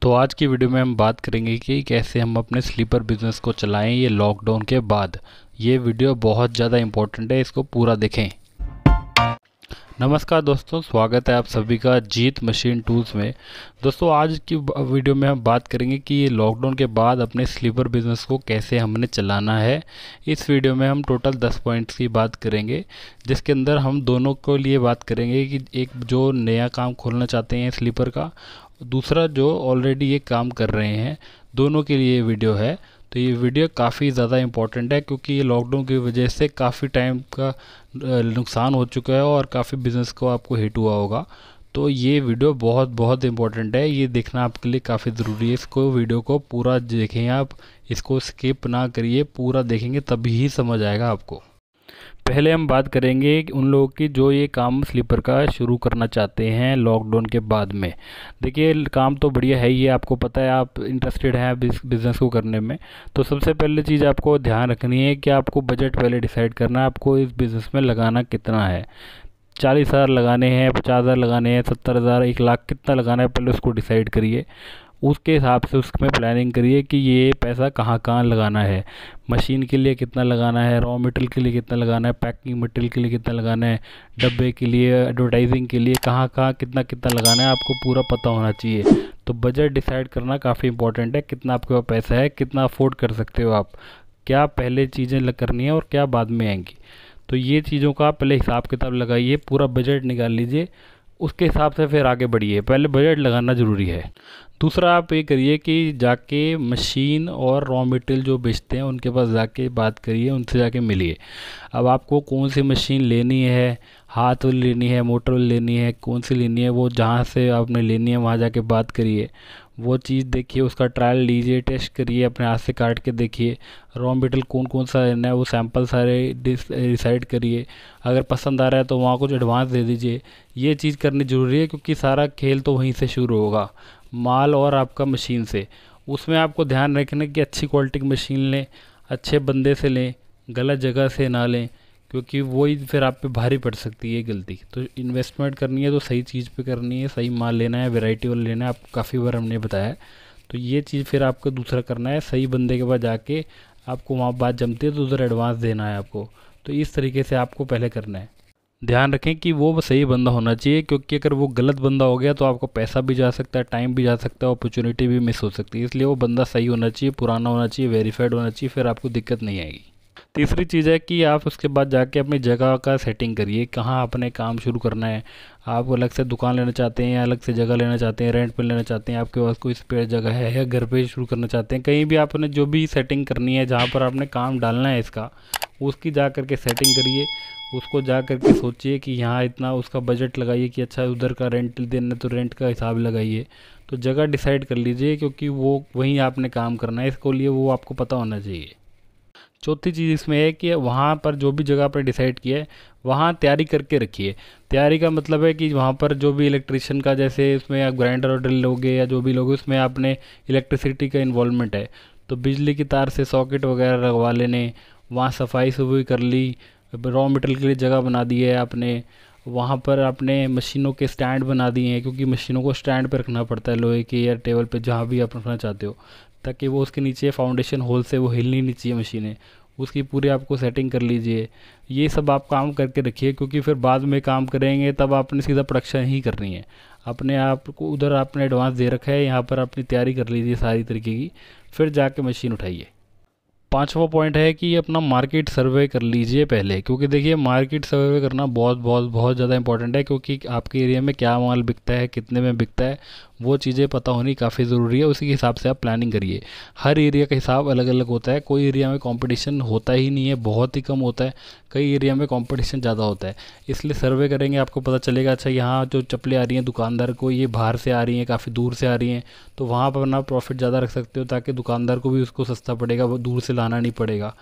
तो आज की वीडियो में हम बात करेंगे कि कैसे हम अपने स्लीपर बिजनेस को चलाएं ये लॉकडाउन के बाद। ये वीडियो बहुत ज़्यादा इम्पोर्टेंट है, इसको पूरा देखें। नमस्कार दोस्तों, स्वागत है आप सभी का जीत मशीन टूल्स में। दोस्तों आज की वीडियो में हम बात करेंगे कि ये लॉकडाउन के बाद अपने स्लीपर बिजनेस को कैसे हमने चलाना है। इस वीडियो में हम टोटल 10 पॉइंट्स की बात करेंगे, जिसके अंदर हम दोनों को लिए बात करेंगे कि एक जो नया काम खोलना चाहते हैं स्लीपर का, दूसरा जो ऑलरेडी ये काम कर रहे हैं, दोनों के लिए ये वीडियो है। तो ये वीडियो काफ़ी ज़्यादा इम्पोर्टेंट है क्योंकि ये लॉकडाउन की वजह से काफ़ी टाइम का नुकसान हो चुका है और काफ़ी बिजनेस को आपको हिट हुआ होगा। तो ये वीडियो बहुत बहुत इम्पोर्टेंट है, ये देखना आपके लिए काफ़ी ज़रूरी है। इसको वीडियो को पूरा देखें आप, इसको स्किप ना करिए, पूरा देखेंगे तभी ही समझ आएगा आपको। पहले हम बात करेंगे उन लोगों की जो ये काम स्लीपर का शुरू करना चाहते हैं लॉकडाउन के बाद में। देखिए काम तो बढ़िया है, ये आपको पता है, आप इंटरेस्टेड हैं बिज़नेस को करने में। तो सबसे पहले चीज़ आपको ध्यान रखनी है कि आपको बजट पहले डिसाइड करना है, आपको इस बिज़नेस में लगाना कितना है। 40,000 लगाने हैं, 50,000 लगाने हैं, 70,000, 1 लाख, कितना लगाना है पहले उसको डिसाइड करिए। उसके हिसाब से उसमें प्लानिंग करिए कि ये पैसा कहाँ कहाँ लगाना है। मशीन के लिए कितना लगाना है, रॉ मटेरियल के लिए कितना लगाना है, पैकिंग मटेरियल के लिए कितना लगाना है, डब्बे के लिए, एडवर्टाइजिंग के लिए कहाँ कहाँ कितना कितना लगाना है, आपको पूरा पता होना चाहिए। तो बजट डिसाइड करना काफ़ी इंपॉर्टेंट है, कितना आपके पास पैसा है, कितना अफोर्ड कर सकते हो आप, क्या पहले चीज़ें करनी है और क्या बाद में आएंगी। तो ये चीज़ों का पहले हिसाब किताब लगाइए, पूरा बजट निकाल लीजिए, उसके हिसाब से फिर आगे बढ़िए। पहले बजट लगाना ज़रूरी है। दूसरा आप ये करिए कि जाके मशीन और रॉ मटेरियल जो बेचते हैं उनके पास जाके बात करिए, उनसे जाके मिलिए। अब आपको कौन सी मशीन लेनी है, हाथ वाली लेनी है, मोटर वाली लेनी है, कौन सी लेनी है, वो जहाँ से आपने लेनी है वहाँ जाके बात करिए, वो चीज़ देखिए, उसका ट्रायल लीजिए, टेस्ट करिए, अपने हाथ से काट के देखिए। रॉ मटेरियल कौन कौन सा लेना है वो सैंपल सारे डिसाइड करिए। अगर पसंद आ रहा है तो वहाँ कुछ एडवांस दे दीजिए। ये चीज़ करनी ज़रूरी है क्योंकि सारा खेल तो वहीं से शुरू होगा, माल और आपका मशीन से। उसमें आपको ध्यान रखना कि अच्छी क्वालिटी की मशीन लें, अच्छे बंदे से लें, गलत जगह से ना लें, क्योंकि वही फिर आप पे भारी पड़ सकती है गलती। तो इन्वेस्टमेंट करनी है तो सही चीज़ पे करनी है, सही माल लेना है, वैरायटी वाला लेना है, आपको काफ़ी बार हमने बताया है। तो ये चीज़ फिर आपको दूसरा करना है, सही बंदे के पास जाके आपको वहाँ बात जमती है तो उधर एडवांस देना है आपको। तो इस तरीके से आपको पहले करना है। ध्यान रखें कि वो सही बंदा होना चाहिए, क्योंकि अगर वो गलत बंदा हो गया तो आपको पैसा भी जा सकता है, टाइम भी जा सकता है, अपॉर्चुनिटी भी मिस हो सकती है। इसलिए वो बंदा सही होना चाहिए, पुराना होना चाहिए, वेरीफाइड होना चाहिए, फिर आपको दिक्कत नहीं आएगी। तीसरी चीज़ है कि आप उसके बाद जाके अपनी जगह का सेटिंग करिए, कहाँ अपने काम शुरू करना है। आप अलग से दुकान लेना चाहते हैं या अलग से जगह लेना चाहते हैं, रेंट पे लेना चाहते हैं, आपके पास कोई स्पेयर जगह है, या घर पे शुरू करना चाहते हैं, कहीं भी आपने जो भी सेटिंग करनी है जहाँ पर आपने काम डालना है इसका, उसकी जा करके सेटिंग करिए। उसको जा करके सोचिए कि यहाँ इतना उसका बजट लगाइए कि अच्छा उधर का रेंट देना तो रेंट का हिसाब लगाइए। तो जगह डिसाइड कर लीजिए, क्योंकि वो वहीं आपने काम करना है, इसको लिए वो आपको पता होना चाहिए। चौथी चीज़ इसमें है कि वहाँ पर जो भी जगह आपने डिसाइड किया है वहाँ तैयारी करके रखिए। तैयारी का मतलब है कि वहाँ पर जो भी इलेक्ट्रिशियन का, जैसे इसमें आप ग्राइंडर और ड्रिल लोगे या जो भी लोगे, उसमें आपने इलेक्ट्रिसिटी का इन्वॉल्वमेंट है, तो बिजली की तार से सॉकेट वगैरह लगवा लेने, वहाँ सफाई सुफाई कर ली, रॉ मटेरियल के लिए जगह बना दी है आपने, वहाँ पर आपने मशीनों के स्टैंड बना दिए हैं, क्योंकि मशीनों को स्टैंड पर रखना पड़ता है, लोहे के या टेबल पे जहाँ भी आप रखना चाहते हो, ताकि वो उसके नीचे फाउंडेशन होल से वो हिलनी नहीं चाहिए मशीनें। उसकी पूरी आपको सेटिंग कर लीजिए। ये सब आप काम करके रखिए, क्योंकि फिर बाद में काम करेंगे तब आपने सीधा प्रोडक्शन ही करनी है। अपने आप को उधर आपने एडवांस दे रखा है, यहाँ पर अपनी तैयारी कर लीजिए सारी तरीके की, फिर जाके मशीन उठाइए। पांचवा पॉइंट है कि अपना मार्केट सर्वे कर लीजिए पहले, क्योंकि देखिए मार्केट सर्वे करना बहुत बहुत बहुत ज़्यादा इंपॉर्टेंट है, क्योंकि आपके एरिया में क्या माल बिकता है, कितने में बिकता है, वो चीज़ें पता होनी काफ़ी ज़रूरी है। उसी के हिसाब से आप प्लानिंग करिए। हर एरिया का हिसाब अलग अलग होता है, कोई एरिया में कंपटीशन होता ही नहीं है, बहुत ही कम होता है, कई एरिया में कंपटीशन ज़्यादा होता है। इसलिए सर्वे करेंगे, आपको पता चलेगा अच्छा यहाँ जो चप्पलें आ रही हैं दुकानदार को, ये बाहर से आ रही हैं, काफ़ी दूर से आ रही हैं, तो वहाँ पर अपना प्रॉफिट ज़्यादा रख सकते हो, ताकि दुकानदार को भी उसको सस्ता पड़ेगा, वो दूर से लाना नहीं पड़ेगा,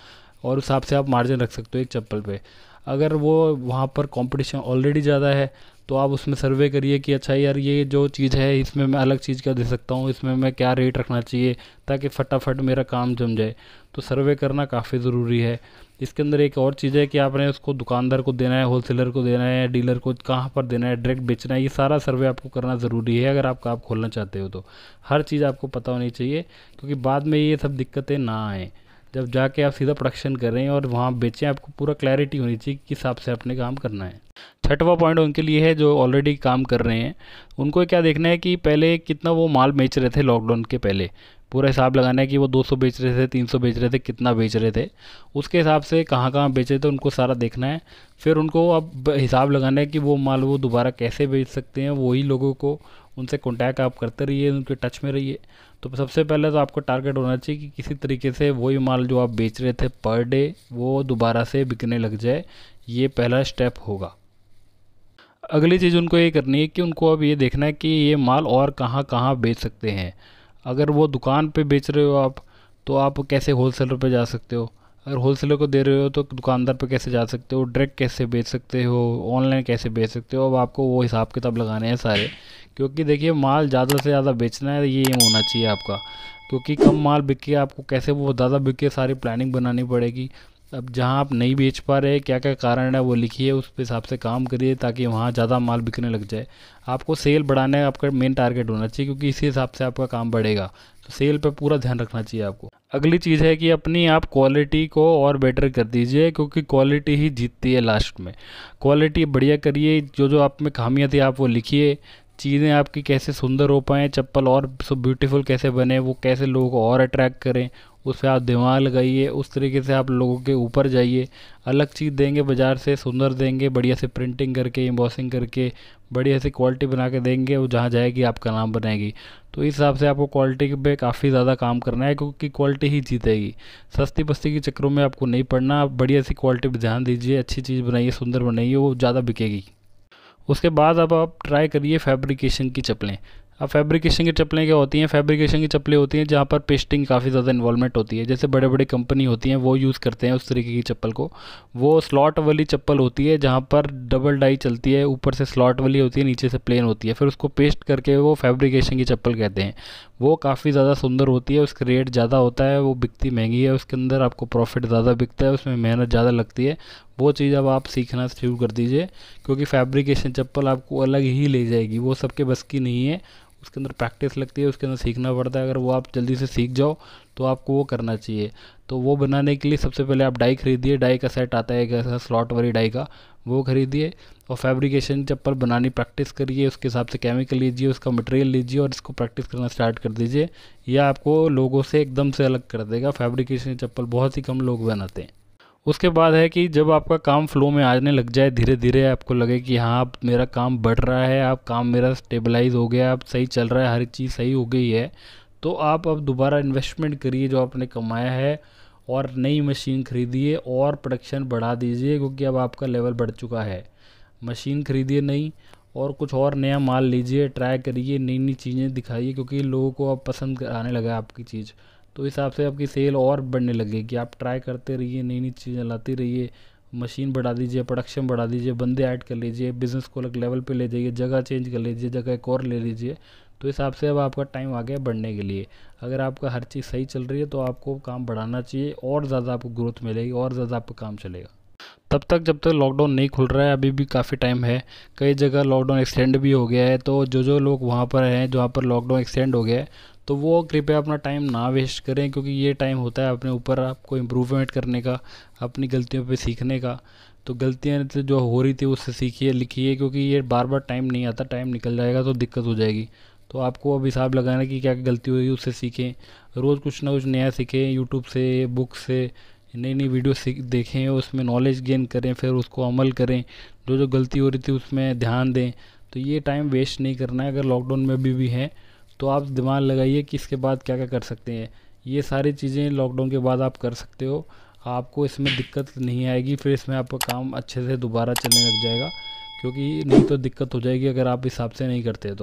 और उस हिसाब से आप मार्जिन रख सकते हो एक चप्पल पे। अगर वो वहाँ पर कंपटीशन ऑलरेडी ज़्यादा है तो आप उसमें सर्वे करिए कि अच्छा यार ये जो चीज़ है इसमें मैं अलग चीज़ क्या दे सकता हूँ, इसमें मैं क्या रेट रखना चाहिए ताकि फटाफट मेरा काम जम जाए। तो सर्वे करना काफ़ी ज़रूरी है। इसके अंदर एक और चीज़ है कि आपने उसको दुकानदार को देना है, होलसेलर को देना है, डीलर को कहाँ पर देना है, डायरेक्ट बेचना है, ये सारा सर्वे आपको करना ज़रूरी है अगर आप खोलना चाहते हो। तो हर चीज़ आपको पता होनी चाहिए, क्योंकि बाद में ये सब दिक्कतें ना आएँ। जब जाके आप सीधा प्रोडक्शन करें और वहाँ बेचें, आपको पूरा क्लैरिटी होनी चाहिए किस हिसाब से अपने काम करना है। छठवा पॉइंट उनके लिए है जो ऑलरेडी काम कर रहे हैं, उनको क्या देखना है कि पहले कितना वो माल बेच रहे थे लॉकडाउन के पहले। पूरा हिसाब लगाना है कि वो 200 बेच रहे थे, 300 बेच रहे थे, कितना बेच रहे थे, उसके हिसाब से कहाँ कहाँ बेचे थे उनको सारा देखना है। फिर उनको अब हिसाब लगाना है कि वो माल वो दोबारा कैसे बेच सकते हैं। वही लोगों को उनसे कॉन्टैक्ट आप करते रहिए, उनके टच में रहिए। तो सबसे पहले तो आपको टारगेट होना चाहिए कि किसी तरीके से वही माल जो आप बेच रहे थे पर डे वो दोबारा से बिकने लग जाए। ये पहला स्टेप होगा। अगली चीज़ उनको ये करनी है कि उनको अब ये देखना है कि ये माल और कहाँ कहाँ बेच सकते हैं। अगर वो दुकान पे बेच रहे हो आप, तो आप कैसे होलसेलर पे जा सकते हो। अगर होलसेलर को दे रहे हो तो दुकानदार पे कैसे जा सकते हो, डायरेक्ट कैसे बेच सकते हो, ऑनलाइन कैसे बेच सकते हो। अब आपको वो हिसाब किताब लगाने हैं सारे, क्योंकि देखिए माल ज़्यादा से ज़्यादा बेचना है, ये एम होना चाहिए आपका। क्योंकि कम माल बिके, आपको कैसे वो ज़्यादा बिके सारी प्लानिंग बनानी पड़ेगी। अब जहाँ आप नहीं बेच पा रहे, क्या क्या कारण है वो लिखिए, उस हिसाब से काम करिए ताकि वहाँ ज़्यादा माल बिकने लग जाए। आपको सेल बढ़ाना है, आपका मेन टारगेट होना चाहिए, क्योंकि इसी हिसाब से आपका काम बढ़ेगा। तो सेल पे पूरा ध्यान रखना चाहिए आपको। अगली चीज़ है कि अपनी आप क्वालिटी को और बेटर कर दीजिए, क्योंकि क्वालिटी ही जीतती है लास्ट में। क्वालिटी बढ़िया करिए, जो जो आप में खामियां थी आप वो लिखिए। चीज़ें आपकी कैसे सुंदर हो पाएँ, चप्पल और सो ब्यूटीफुल कैसे बने, वो कैसे लोगों को और अट्रैक्ट करें, उस पर आप दिमाग लगाइए। उस तरीके से आप लोगों के ऊपर जाइए। अलग चीज़ देंगे बाज़ार से, सुंदर देंगे, बढ़िया से प्रिंटिंग करके, एम्बॉसिंग करके, बढ़िया से क्वालिटी बना के देंगे, वो जहाँ जाएगी आपका नाम बनाएगी। तो इस हिसाब से आपको क्वालिटी पे काफ़ी ज़्यादा काम करना है, क्योंकि क्वालिटी ही जीतेगी। सस्ती बस्ती के चक्करों में आपको नहीं पड़ना। आप बढ़िया सी क्वालिटी पर ध्यान दीजिए, अच्छी चीज़ बनाइए, सुंदर बनाइए, वो ज़्यादा बिकेगी। उसके बाद अब आप ट्राई करिए फैब्रिकेशन की चप्पलें। अब फैब्रिकेशन की चप्पलें क्या होती हैं, फैब्रिकेशन की चप्पलें होती हैं जहाँ पर पेस्टिंग काफ़ी ज़्यादा इन्वॉल्वमेंट होती है। जैसे बड़े बड़े कंपनी होती हैं वो यूज़ करते हैं उस तरीके की चप्पल को। वो स्लॉट वाली चप्पल होती है जहाँ पर डबल डाई चलती है, ऊपर से स्लॉट वाली होती है, नीचे से प्लेन होती है, फिर उसको पेस्ट करके वो फैब्रिकेशन की चप्पल कहते हैं। वो काफ़ी ज़्यादा सुंदर होती है, उसका रेट ज़्यादा होता है, वो बिकती महंगी है, उसके अंदर आपको प्रॉफिट ज़्यादा बिकता है, उसमें मेहनत ज़्यादा लगती है। वो चीज़ अब आप सीखना शुरू कर दीजिए, क्योंकि फैब्रिकेशन चप्पल आपको अलग ही ले जाएगी। वो सबके बस की नहीं है, उसके अंदर प्रैक्टिस लगती है, उसके अंदर सीखना पड़ता है। अगर वो आप जल्दी से सीख जाओ तो आपको वो करना चाहिए। तो वो बनाने के लिए सबसे पहले आप डाई खरीदिए। डाई का सेट आता है एक ऐसा स्लॉट वाली डाई का, वो खरीदिए और फैब्रिकेशन चप्पल बनानी प्रैक्टिस करिए। उसके हिसाब से केमिकल लीजिए, उसका मटेरियल लीजिए और इसको प्रैक्टिस करना स्टार्ट कर दीजिए। यह आपको लोगों से एकदम से अलग कर देगा। फैब्रिकेशन चप्पल बहुत ही कम लोग बनाते हैं। उसके बाद है कि जब आपका काम फ्लो में आने लग जाए, धीरे धीरे आपको लगे कि हाँ अब मेरा काम बढ़ रहा है, आप काम मेरा स्टेबलाइज हो गया, अब सही चल रहा है, हर चीज़ सही हो गई है, तो आप अब दोबारा इन्वेस्टमेंट करिए जो आपने कमाया है और नई मशीन खरीदिए और प्रोडक्शन बढ़ा दीजिए, क्योंकि अब आपका लेवल बढ़ चुका है। मशीन खरीदिए नई और कुछ और नया माल लीजिए, ट्राई करिए, नई नई चीज़ें दिखाइए, क्योंकि लोगों को अब पसंद आने लगा है आपकी चीज़। तो इस हिसाब से आपकी सेल और बढ़ने लगेगी। आप ट्राई करते रहिए, नई नई चीज़ें लाते रहिए, मशीन बढ़ा दीजिए, प्रोडक्शन बढ़ा दीजिए, बंदे ऐड कर लीजिए, बिज़नेस को अलग लेवल पे ले जाइए, जगह चेंज कर लीजिए, जगह एक और ले लीजिए। तो इस हिसाब से अब आपका टाइम आ गया बढ़ने के लिए। अगर आपका हर चीज़ सही चल रही है तो आपको काम बढ़ाना चाहिए, और ज़्यादा आपको ग्रोथ मिलेगी, और ज़्यादा आपका काम चलेगा। तब तक जब तक लॉकडाउन नहीं खुल रहा है, अभी भी काफ़ी टाइम है। कई जगह लॉकडाउन एक्सटेंड भी हो गया है, तो जो जो लोग वहाँ पर हैं जहाँ पर लॉकडाउन एक्सटेंड हो गया है, तो वो कृपया अपना टाइम ना वेस्ट करें, क्योंकि ये टाइम होता है अपने ऊपर आपको इम्प्रूवमेंट करने का, अपनी गलतियों पे सीखने का। तो गलतियाँ तो जो हो रही थी उससे सीखिए, लिखिए, क्योंकि ये बार बार टाइम नहीं आता, टाइम निकल जाएगा तो दिक्कत हो जाएगी। तो आपको अब हिसाब लगाना कि क्या गलती हुई उससे सीखें, रोज़ कुछ ना कुछ नया सीखें, यूट्यूब से, बुक से नई नई वीडियो सीख देखें, उसमें नॉलेज गेन करें, फिर उसको अमल करें, जो जो गलती हो रही थी उसमें ध्यान दें। तो ये टाइम वेस्ट नहीं करना है। अगर लॉकडाउन में अभी भी हैं तो आप दिमाग लगाइए कि इसके बाद क्या क्या कर सकते हैं। ये सारी चीज़ें लॉकडाउन के बाद आप कर सकते हो, आपको इसमें दिक्कत नहीं आएगी, फिर इसमें आपका काम अच्छे से दोबारा चलने लग जाएगा, क्योंकि नहीं तो दिक्कत हो जाएगी अगर आप हिसाब से नहीं करते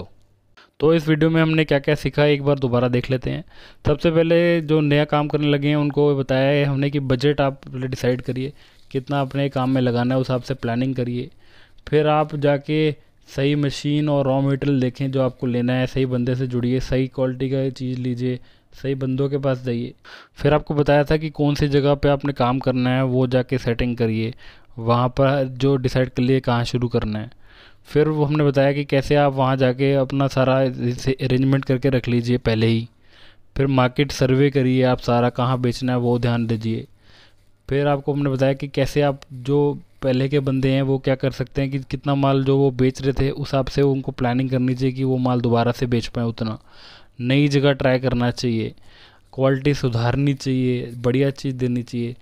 तो इस वीडियो में हमने क्या क्या सीखा एक बार दोबारा देख लेते हैं। सबसे पहले जो नया काम करने लगे हैं उनको बताया है हमने कि बजट आप पहले डिसाइड करिए, कितना अपने काम में लगाना है, उस हिसाब से प्लानिंग करिए। फिर आप जाके सही मशीन और रॉ मटेरियल देखें जो आपको लेना है, सही बंदे से जुड़िए, सही क्वालिटी का चीज़ लीजिए, सही बंदों के पास जाइए। फिर आपको बताया था कि कौन सी जगह पे आपने काम करना है, वो जाके सेटिंग करिए, वहाँ पर जो डिसाइड कर लिए कहाँ शुरू करना है। फिर वो हमने बताया कि कैसे आप वहाँ जाके अपना सारा अरेंजमेंट करके रख लीजिए पहले ही। फिर मार्केट सर्वे करिए, आप सारा कहाँ बेचना है वो ध्यान दीजिए। फिर आपको हमने बताया कि कैसे आप जो पहले के बंदे हैं वो क्या कर सकते हैं कि कितना माल जो वो बेच रहे थे उस हिसाब से उनको प्लानिंग करनी चाहिए कि वो माल दोबारा से बेच पाएँ उतना। नई जगह ट्राई करना चाहिए, क्वालिटी सुधारनी चाहिए, बढ़िया चीज़ देनी चाहिए,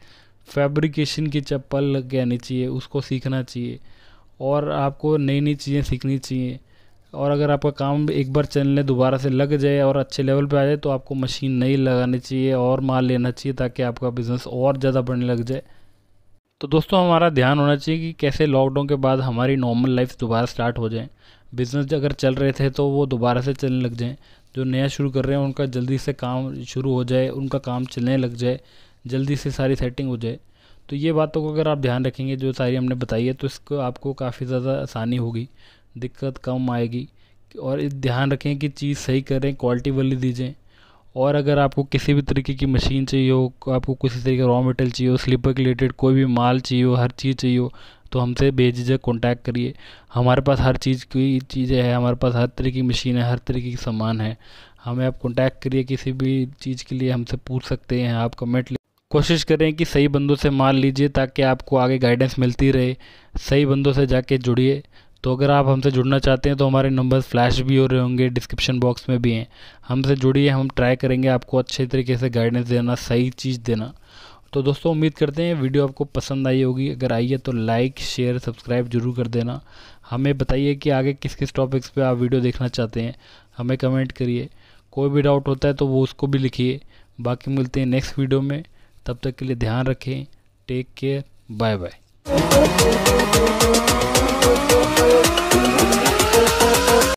फैब्रिकेशन की चप्पल लग के आनी चाहिए, उसको सीखना चाहिए और आपको नई नई चीज़ें सीखनी चाहिए। और अगर आपका काम एक बार चलने दोबारा से लग जाए और अच्छे लेवल पे आ जाए तो आपको मशीन नई लगानी चाहिए और माल लेना चाहिए ताकि आपका बिज़नेस और ज़्यादा बढ़ने लग जाए। तो दोस्तों हमारा ध्यान होना चाहिए कि कैसे लॉकडाउन के बाद हमारी नॉर्मल लाइफ दोबारा स्टार्ट हो जाए। बिज़नेस अगर चल रहे थे तो वो दोबारा से चलने लग जाएँ। जो नया शुरू कर रहे हैं उनका जल्दी से काम शुरू हो जाए, उनका काम चलने लग जाए, जल्दी से सारी सेटिंग हो जाए। तो ये बातों को अगर आप ध्यान रखेंगे जो सारी हमने बताई है तो इसको आपको काफ़ी ज़्यादा आसानी होगी, दिक्कत कम आएगी। और ध्यान रखें कि चीज़ सही करें, क्वालिटी वाली दीजिए। और अगर आपको किसी भी तरीके की मशीन चाहिए हो, आपको किसी तरीके का रॉ मटेरियल चाहिए हो, स्लीपर के रिलेटेड कोई भी माल चाहिए हो, हर चीज़ चाहिए हो, तो हमसे बेझिझक कॉन्टैक्ट करिए। हमारे पास हर चीज़ की चीज़ें हैं, हमारे पास हर तरह की मशीन है, हर तरीके की सामान है। हमें आप कॉन्टैक्ट करिए, किसी भी चीज़ के लिए हमसे पूछ सकते हैं, आप कमेंट कोशिश करें कि सही बंदों से माल लीजिए ताकि आपको आगे गाइडेंस मिलती रहे। सही बंदों से जाके जुड़िए। तो अगर आप हमसे जुड़ना चाहते हैं तो हमारे नंबर्स फ्लैश भी हो रहे होंगे, डिस्क्रिप्शन बॉक्स में भी हैं। हमसे जुड़िए, हम ट्राई करेंगे आपको अच्छे तरीके से गाइडेंस देना, सही चीज़ देना। तो दोस्तों उम्मीद करते हैं वीडियो आपको पसंद आई होगी। अगर आई है तो लाइक शेयर सब्सक्राइब जरूर कर देना। हमें बताइए कि आगे किस किस टॉपिक्स पे आप वीडियो देखना चाहते हैं, हमें कमेंट करिए। कोई भी डाउट होता है तो वो उसको भी लिखिए। बाकी मिलते हैं नेक्स्ट वीडियो में, तब तक के लिए ध्यान रखें। Take care, bye bye.